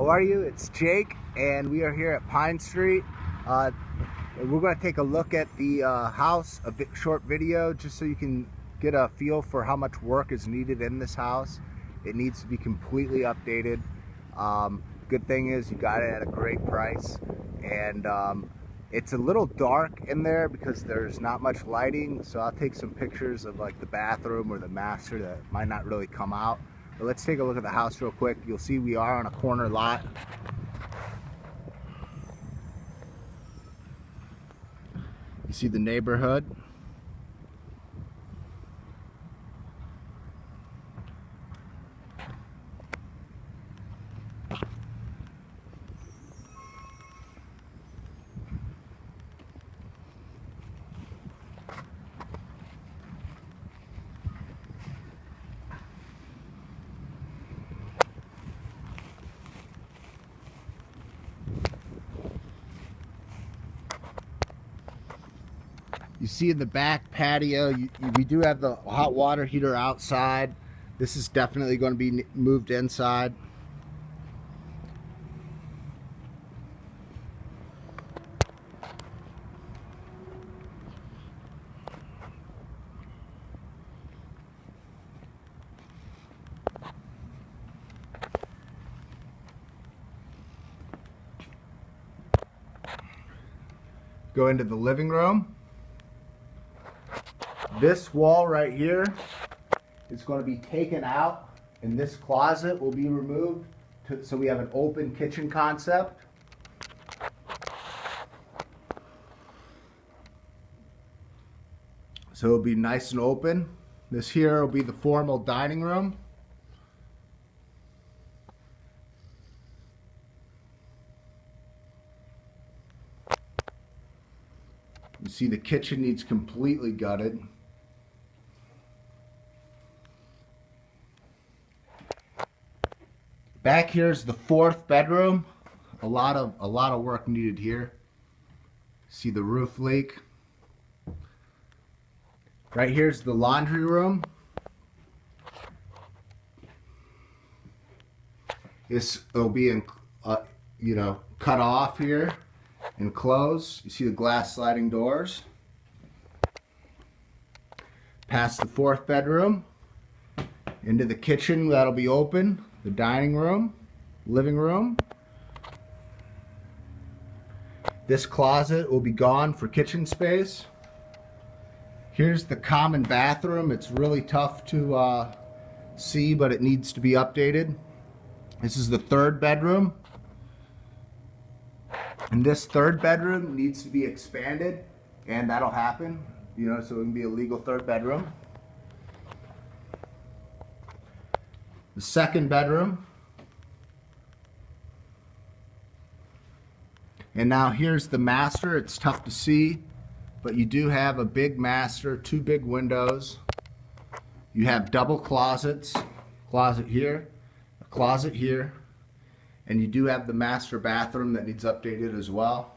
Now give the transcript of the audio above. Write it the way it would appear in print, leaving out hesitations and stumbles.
How are you? It's Jake, and we are here at Pine Street. We're going to take a look at the house, a short video, just so you can get a feel for how much work is needed in this house. It needs to be completely updated. Good thing is you got it at a great price, and it's a little dark in there because there's not much lighting, so I'll take some pictures of like the bathroom or the master that might not really come out. But let's take a look at the house real quick. You'll see we are on a corner lot. You see the neighborhood. You see in the back patio, we do have the hot water heater outside. This is definitely going to be moved inside. Go into the living room. This wall right here is going to be taken out, and this closet will be removed so we have an open kitchen concept. So it'll be nice and open. This here will be the formal dining room. You see the kitchen needs completely gutted. Back here is the fourth bedroom. A lot of work needed here. See the roof leak. Right here's the laundry room. It'll be cut off here and closed. You see the glass sliding doors. Past the fourth bedroom into the kitchen, that'll be open. The dining room, living room. This closet will be gone for kitchen space. Here's the common bathroom. It's really tough to see, but it needs to be updated. This is the third bedroom. And this third bedroom needs to be expanded, and that'll happen, so it can be a legal third bedroom. The second bedroom. And now here's the master. It's tough to see, but you do have a big master, two big windows. You have double closets, closet here, a closet here, and you do have the master bathroom that needs updated as well.